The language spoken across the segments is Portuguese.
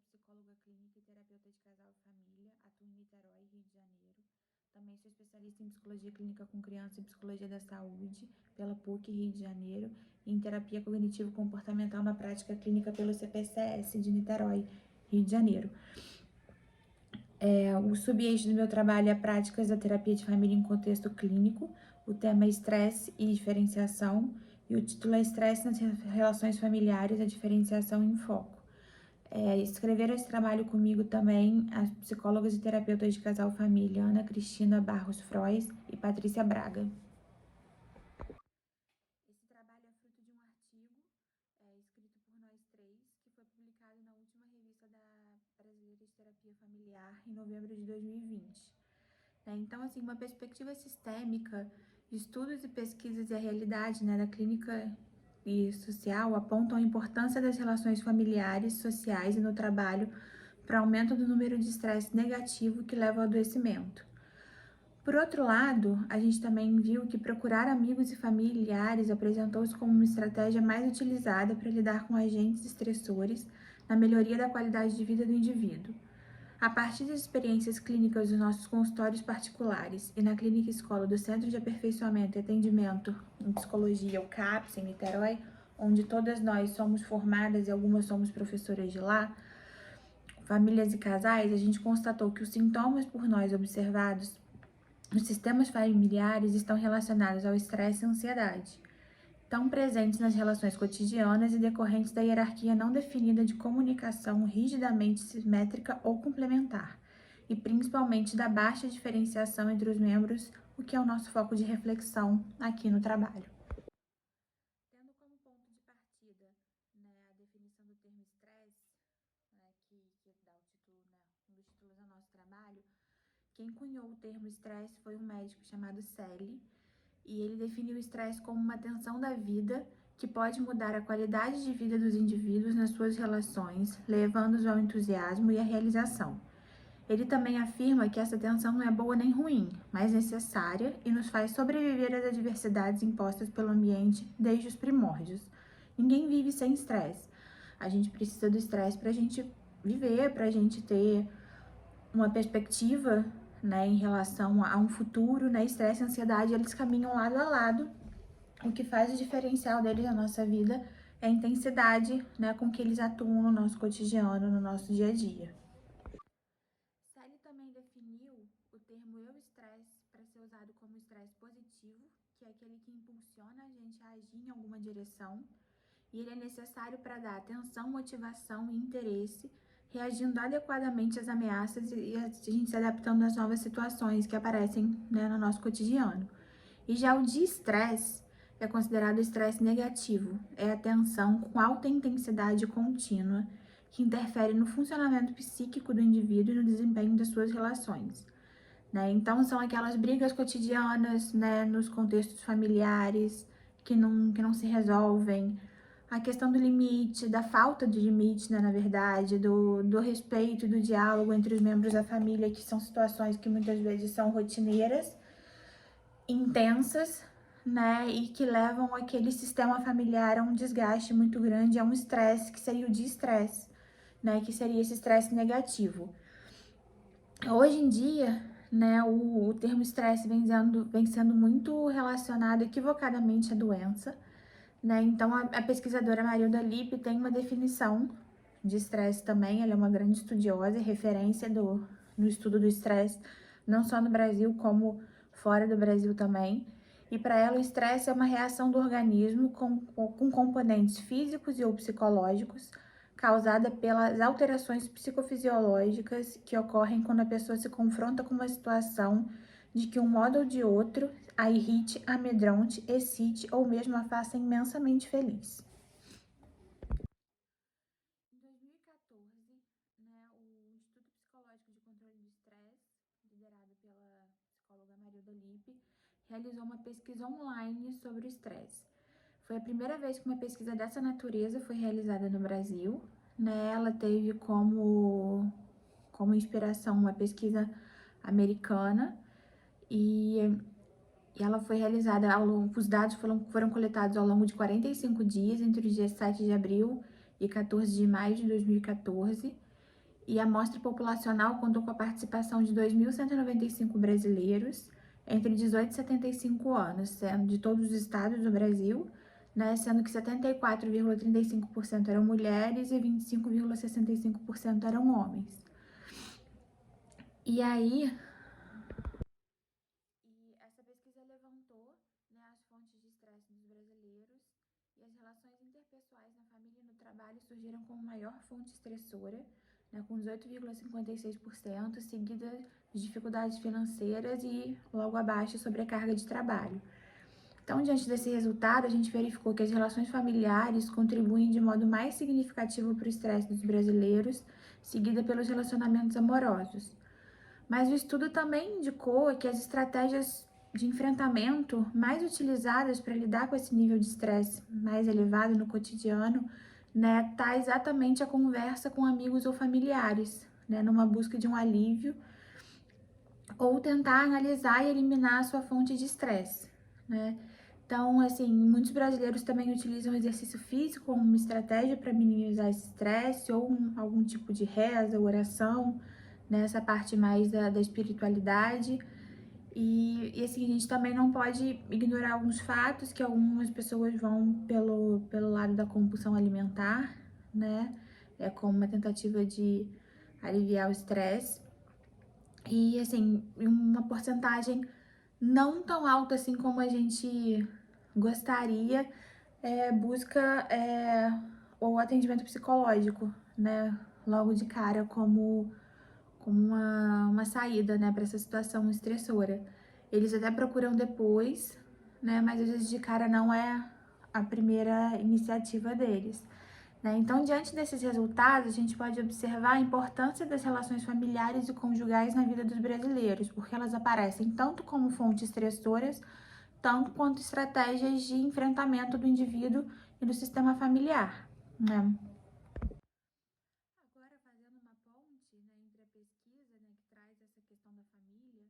psicóloga clínica e terapeuta de casal e família, atuo em Niterói, Rio de Janeiro. Também sou especialista em psicologia clínica com criança e psicologia da saúde, pela PUC Rio de Janeiro, e em terapia cognitivo-comportamental na prática clínica pelo CPCS de Niterói, Rio de Janeiro. O subeixo do meu trabalho é práticas da terapia de família em contexto clínico. O tema é estresse e diferenciação, e o título é Estresse nas relações familiares, a diferenciação em foco. Escreveram esse trabalho comigo também as psicólogas e terapeutas de casal família Ana Cristina Barros Frois e Patrícia Braga. Esse trabalho é fruto de um artigo escrito por nós três, que foi publicado na última revista da Brasileira de Terapia Familiar, em novembro de 2020. Então, assim, uma perspectiva sistêmica, estudos e pesquisas e a realidade da clínica e social apontam a importância das relações familiares, sociais e no trabalho para aumento do número de estresse negativo que leva ao adoecimento. Por outro lado, a gente também viu que procurar amigos e familiares apresentou-se como uma estratégia mais utilizada para lidar com agentes estressores na melhoria da qualidade de vida do indivíduo. A partir das experiências clínicas dos nossos consultórios particulares e na clínica escola do Centro de Aperfeiçoamento e Atendimento em Psicologia, o CAPS, em Niterói, onde todas nós somos formadas e algumas somos professoras de lá, famílias e casais, a gente constatou que os sintomas por nós observados nos sistemas familiares estão relacionados ao estresse e ansiedade, tão presentes nas relações cotidianas e decorrentes da hierarquia não definida de comunicação rigidamente simétrica ou complementar, e principalmente da baixa diferenciação entre os membros, o que é o nosso foco de reflexão aqui no trabalho. Tendo como ponto de partida a definição do termo estresse, que dá o título, um dos títulos do nosso trabalho, quem cunhou o termo estresse foi um médico chamado Selle, e ele definiu o estresse como uma tensão da vida que pode mudar a qualidade de vida dos indivíduos nas suas relações, levando-os ao entusiasmo e à realização. Ele também afirma que essa tensão não é boa nem ruim, mas necessária e nos faz sobreviver às adversidades impostas pelo ambiente desde os primórdios. Ninguém vive sem estresse. A gente precisa do estresse para a gente viver, para a gente ter uma perspectiva em relação a um futuro, estresse e ansiedade, eles caminham lado a lado. O que faz o diferencial deles na nossa vida é a intensidade, com que eles atuam no nosso cotidiano, no nosso dia a dia. Selle também definiu o termo eu-estresse para ser usado como estresse positivo, que é aquele que impulsiona a gente a agir em alguma direção, e ele é necessário para dar atenção, motivação e interesse, reagindo adequadamente às ameaças e a gente se adaptando às novas situações que aparecem no nosso cotidiano. E já o de estresse é considerado estresse negativo, é a tensão com alta intensidade contínua que interfere no funcionamento psíquico do indivíduo e no desempenho das suas relações. Então, são aquelas brigas cotidianas, nos contextos familiares que não se resolvem, a questão do limite, da falta de limite, na verdade, do respeito, do diálogo entre os membros da família, que são situações que muitas vezes são rotineiras, intensas, e que levam aquele sistema familiar a um desgaste muito grande, a um estresse, que seria o de estresse, que seria esse estresse negativo. Hoje em dia, o termo estresse vem sendo muito relacionado equivocadamente à doença, Então, a pesquisadora Marilda Lippe tem uma definição de estresse também, ela é uma grande estudiosa e referência no estudo do estresse, não só no Brasil, como fora do Brasil também. E para ela, o estresse é uma reação do organismo com componentes físicos e ou psicológicos, causada pelas alterações psicofisiológicas que ocorrem quando a pessoa se confronta com uma situação de que um modo ou de outro a irrite, amedronte, excite ou mesmo a faça imensamente feliz. Em 2014, o Instituto Psicológico de Controle do Estresse, liderado pela psicóloga Marilda Lippe, realizou uma pesquisa online sobre o estresse. Foi a primeira vez que uma pesquisa dessa natureza foi realizada no Brasil. Ela teve como inspiração uma pesquisa americana e ela foi realizada, os dados foram coletados ao longo de 45 dias, entre os dias 7 de abril e 14 de maio de 2014. e a amostra populacional contou com a participação de 2.195 brasileiros entre 18 e 75 anos, sendo de todos os estados do Brasil, né, sendo que 74,35% eram mulheres e 25,65% eram homens. E aí, essa pesquisa levantou, né, as fontes de estresse dos brasileiros e as relações interpessoais na família e no trabalho surgiram como maior fonte estressora, né, com 18,56%, seguida de dificuldades financeiras e logo abaixo sobrecarga de trabalho. Então, diante desse resultado, a gente verificou que as relações familiares contribuem de modo mais significativo para o estresse dos brasileiros, seguida pelos relacionamentos amorosos. Mas o estudo também indicou que as estratégias de enfrentamento mais utilizadas para lidar com esse nível de estresse mais elevado no cotidiano, né, tá exatamente a conversa com amigos ou familiares, né, numa busca de um alívio, ou tentar analisar e eliminar a sua fonte de estresse, né. Então, assim, muitos brasileiros também utilizam o exercício físico como uma estratégia para minimizar esse estresse, ou algum tipo de reza, oração, nessa parte mais da espiritualidade. E assim, a gente também não pode ignorar alguns fatos, que algumas pessoas vão pelo lado da compulsão alimentar, né? É como uma tentativa de aliviar o estresse. E assim, uma porcentagem não tão alta assim como a gente gostaria, busca o atendimento psicológico, né? Logo de cara, como uma saída, né, para essa situação estressora. Eles até procuram depois, né, mas às vezes de cara não é a primeira iniciativa deles, né? Então, diante desses resultados, a gente pode observar a importância das relações familiares e conjugais na vida dos brasileiros, porque elas aparecem tanto como fontes estressoras, tanto quanto estratégias de enfrentamento do indivíduo e do sistema familiar, né? Agora, fazendo uma ponte, né, entre a pesquisa, né, que traz essa questão da família,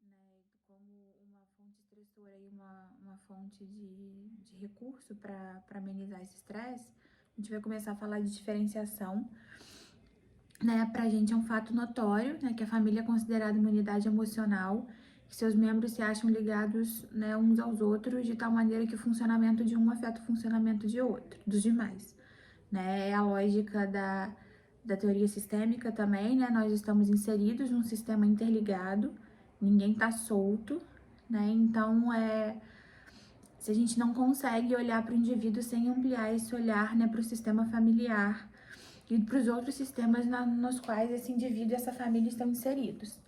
né, como uma fonte estressora e uma fonte de recurso para amenizar esse estresse, a gente vai começar a falar de diferenciação. Né, para a gente é um fato notório, né, que a família é considerada uma unidade emocional, que seus membros se acham ligados, né, uns aos outros, de tal maneira que o funcionamento de um afeta o funcionamento de outro, dos demais. Né? É a lógica da teoria sistêmica também, né? Nós estamos inseridos num sistema interligado, ninguém está solto, né? Então, se a gente não consegue olhar para o indivíduo sem ampliar esse olhar, né, para o sistema familiar e para os outros sistemas nos quais esse indivíduo e essa família estão inseridos.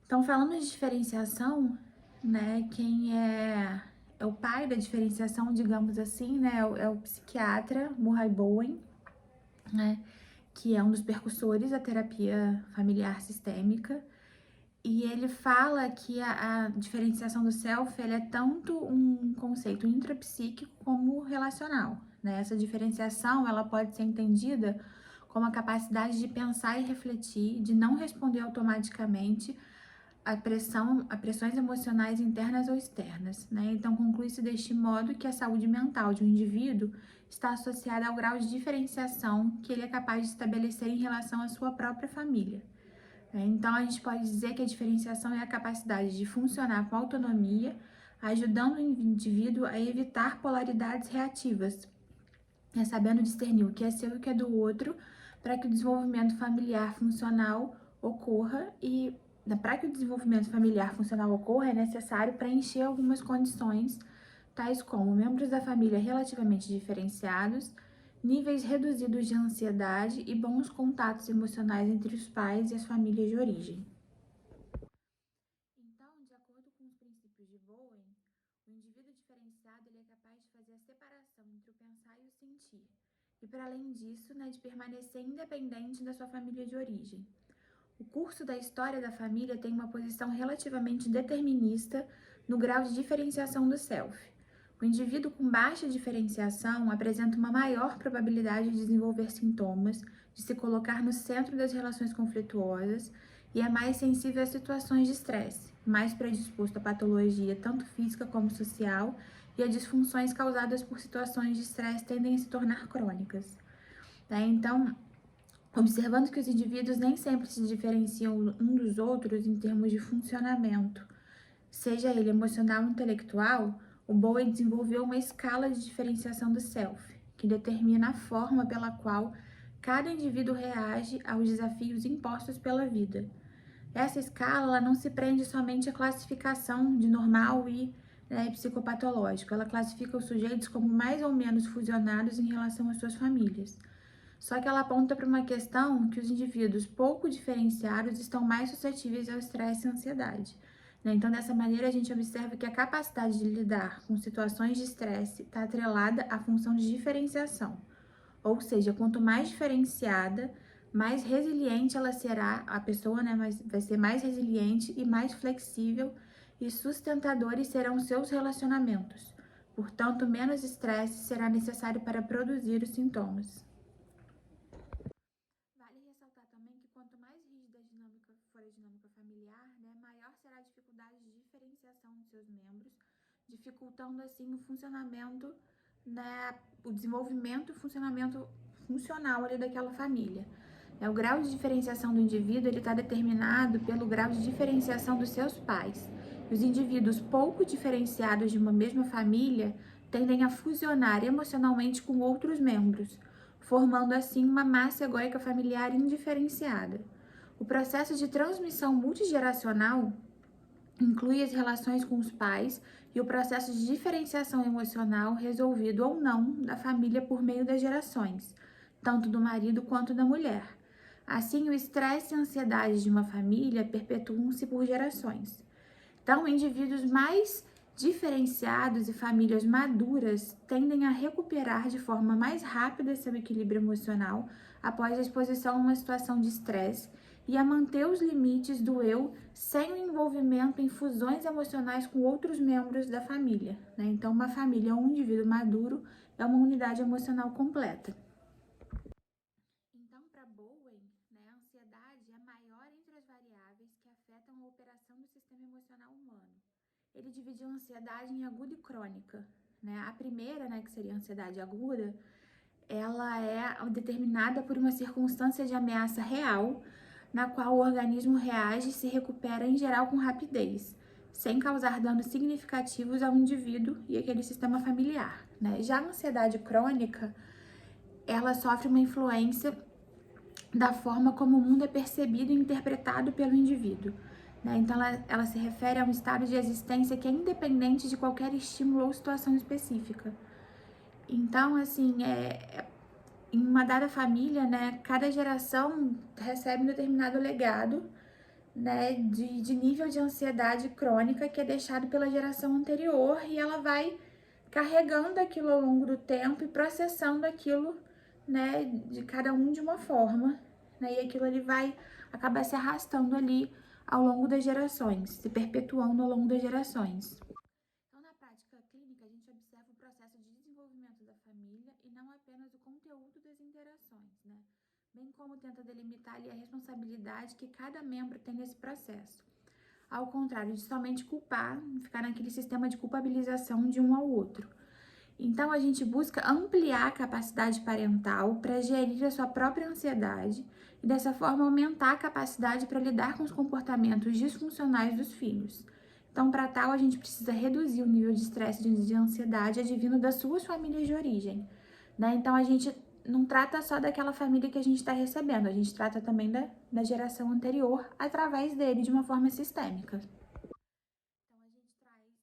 Então, falando de diferenciação, né, quem é o pai da diferenciação, digamos assim, né, é o psiquiatra Murray Bowen, né, que é um dos percussores da terapia familiar sistêmica, e ele fala que a diferenciação do self, ele é tanto um conceito intrapsíquico como relacional, né? Essa diferenciação, ela pode ser entendida como a capacidade de pensar e refletir, de não responder automaticamente a pressões emocionais internas ou externas, né? Então, conclui-se deste modo que a saúde mental de um indivíduo está associada ao grau de diferenciação que ele é capaz de estabelecer em relação à sua própria família. Então, a gente pode dizer que a diferenciação é a capacidade de funcionar com autonomia, ajudando o indivíduo a evitar polaridades reativas, sabendo discernir o que é seu e o que é do outro, para que o desenvolvimento familiar funcional ocorra. E para que o desenvolvimento familiar funcional ocorra, é necessário preencher algumas condições, tais como membros da família relativamente diferenciados, níveis reduzidos de ansiedade e bons contatos emocionais entre os pais e as famílias de origem. Então, de acordo com os princípios de Bowen, o indivíduo diferenciado ele é capaz de fazer a separação entre o pensar e o sentir, e para além disso, né, de permanecer independente da sua família de origem. O curso da história da família tem uma posição relativamente determinista no grau de diferenciação do self. O indivíduo com baixa diferenciação apresenta uma maior probabilidade de desenvolver sintomas, de se colocar no centro das relações conflituosas e é mais sensível a situações de estresse, mais predisposto a patologia tanto física como social, e a disfunções causadas por situações de estresse tendem a se tornar crônicas. Então, observando que os indivíduos nem sempre se diferenciam um dos outros em termos de funcionamento, seja ele emocional ou intelectual, o Bowen desenvolveu uma escala de diferenciação do self, que determina a forma pela qual cada indivíduo reage aos desafios impostos pela vida. Essa escala ela não se prende somente à classificação de normal e psicopatológico, ela classifica os sujeitos como mais ou menos fusionados em relação às suas famílias. Só que ela aponta para uma questão que os indivíduos pouco diferenciados estão mais suscetíveis ao estresse e ansiedade. Então, dessa maneira, a gente observa que a capacidade de lidar com situações de estresse está atrelada à função de diferenciação. Ou seja, quanto mais diferenciada, mais resiliente ela será, a pessoa vai ser mais resiliente e mais flexível e sustentadores serão seus relacionamentos. Portanto, menos estresse será necessário para produzir os sintomas. Vale ressaltar também que quanto mais rígida for a dinâmica familiar, maior será a dificuldade de diferenciação de seus membros, dificultando assim o funcionamento, o desenvolvimento e o funcionamento funcional ali daquela família. O grau de diferenciação do indivíduo está determinado pelo grau de diferenciação dos seus pais. Os indivíduos pouco diferenciados de uma mesma família tendem a fusionar emocionalmente com outros membros, formando assim uma massa egóica familiar indiferenciada. O processo de transmissão multigeracional inclui as relações com os pais e o processo de diferenciação emocional resolvido ou não da família por meio das gerações, tanto do marido quanto da mulher. Assim, o estresse e a ansiedade de uma família perpetuam-se por gerações. Então, indivíduos mais diferenciados e famílias maduras tendem a recuperar de forma mais rápida seu equilíbrio emocional após a exposição a uma situação de estresse e a manter os limites do eu sem o envolvimento em fusões emocionais com outros membros da família. Então, uma família ou um indivíduo maduro é uma unidade emocional completa. Então, para Bowen, a ansiedade é a maior entre as variáveis que afetam a operação do sistema emocional humano. Ele dividiu a ansiedade em aguda e crônica. A primeira, que seria a ansiedade aguda, ela é determinada por uma circunstância de ameaça real, na qual o organismo reage e se recupera em geral com rapidez, sem causar danos significativos ao indivíduo e aquele sistema familiar. Já a ansiedade crônica, ela sofre uma influência da forma como o mundo é percebido e interpretado pelo indivíduo. Então, ela se refere a um estado de existência que é independente de qualquer estímulo ou situação específica. Então, assim, em uma dada família, cada geração recebe um determinado legado, de nível de ansiedade crônica que é deixado pela geração anterior e ela vai carregando aquilo ao longo do tempo e processando aquilo, de cada um de uma forma, e aquilo ali vai acabar se arrastando ali ao longo das gerações, se perpetuando ao longo das gerações. Então, na prática clínica, a gente observa o processo de desenvolvimento da família e não apenas o conteúdo das interações, bem como tenta delimitar ali a responsabilidade que cada membro tem nesse processo. Ao contrário de somente culpar, ficar naquele sistema de culpabilização de um ao outro. Então, a gente busca ampliar a capacidade parental para gerir a sua própria ansiedade e, dessa forma, aumentar a capacidade para lidar com os comportamentos disfuncionais dos filhos. Então, para tal, a gente precisa reduzir o nível de estresse e de ansiedade advindo das suas famílias de origem. Então, a gente não trata só daquela família que a gente está recebendo, a gente trata também da geração anterior através dele de uma forma sistêmica. Então, a gente traz,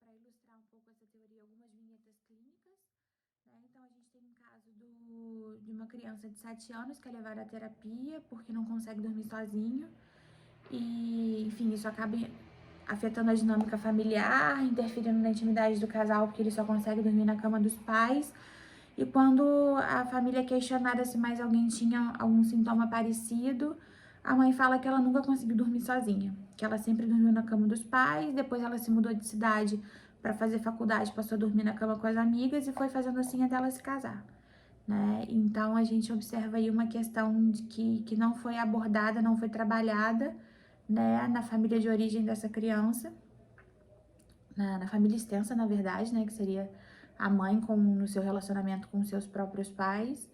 para ilustrar um pouco essa teoria, algumas vinhetas clínicas. Então, a gente tem um caso de uma criança de 7 anos que é levada à terapia porque não consegue dormir sozinho. E, enfim, isso acaba afetando a dinâmica familiar, interferindo na intimidade do casal porque ele só consegue dormir na cama dos pais. E quando a família é questionada se mais alguém tinha algum sintoma parecido, a mãe fala que ela nunca conseguiu dormir sozinha, que ela sempre dormiu na cama dos pais, depois ela se mudou de cidade para fazer faculdade, passou a dormir na cama com as amigas e foi fazendo assim até ela se casar. Então, a gente observa aí uma questão de que não foi abordada, não foi trabalhada, na família de origem dessa criança, na família extensa, na verdade, que seria a mãe no seu relacionamento com seus próprios pais.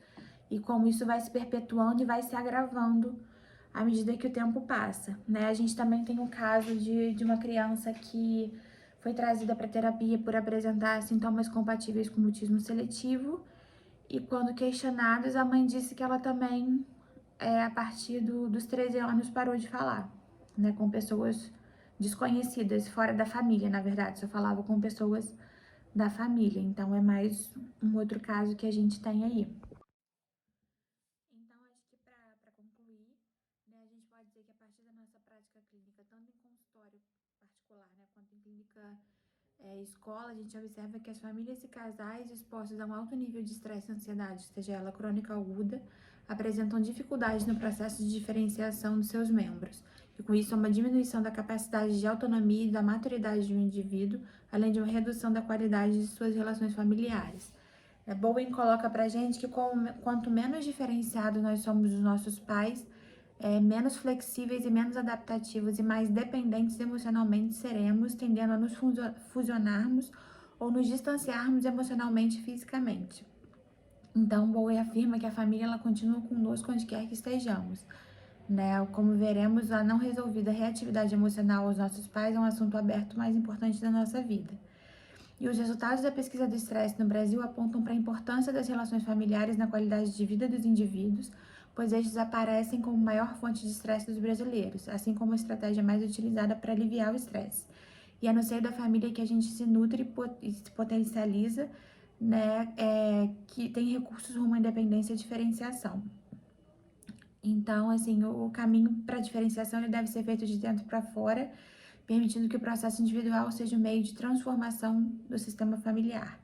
e como isso vai se perpetuando e vai se agravando à medida que o tempo passa, né? A gente também tem o caso de uma criança que foi trazida para terapia por apresentar sintomas compatíveis com mutismo seletivo, e quando questionados, a mãe disse que ela também, a partir dos 13 anos, parou de falar, né, com pessoas desconhecidas, fora da família, na verdade, só falava com pessoas da família. Então, é mais um outro caso que a gente tem aí. Então, acho que para concluir, né, a gente pode dizer que a partir da nossa prática clínica, tanto em consultório particular, né, quanto em clínica escola, a gente observa que as famílias e casais expostos a um alto nível de estresse e ansiedade, seja ela crônica ou aguda, apresentam dificuldades no processo de diferenciação dos seus membros. E com isso, uma diminuição da capacidade de autonomia e da maturidade do indivíduo, além de uma redução da qualidade de suas relações familiares. Bowen coloca pra gente que quanto menos diferenciado nós somos dos nossos pais, menos flexíveis e menos adaptativos e mais dependentes emocionalmente seremos, tendendo a nos fusionarmos ou nos distanciarmos emocionalmente e fisicamente. Então, Bowen afirma que a família ela continua conosco onde quer que estejamos. Né? Como veremos, a não resolvida reatividade emocional aos nossos pais é um assunto aberto mais importante da nossa vida. E os resultados da pesquisa do estresse no Brasil apontam para a importância das relações familiares na qualidade de vida dos indivíduos, pois estes aparecem como maior fonte de estresse dos brasileiros, assim como a estratégia mais utilizada para aliviar o estresse. E é no seio da família que a gente se nutre e se potencializa, né, que tem recursos rumo à independência e diferenciação. Então, assim, o caminho para a diferenciação ele deve ser feito de dentro para fora, permitindo que o processo individual seja o meio de transformação do sistema familiar.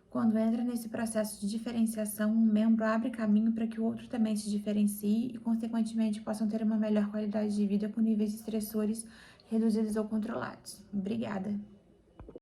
Quando entra nesse processo de diferenciação, um membro abre caminho para que o outro também se diferencie e, consequentemente, possam ter uma melhor qualidade de vida com níveis estressores reduzidos ou controlados. Obrigada!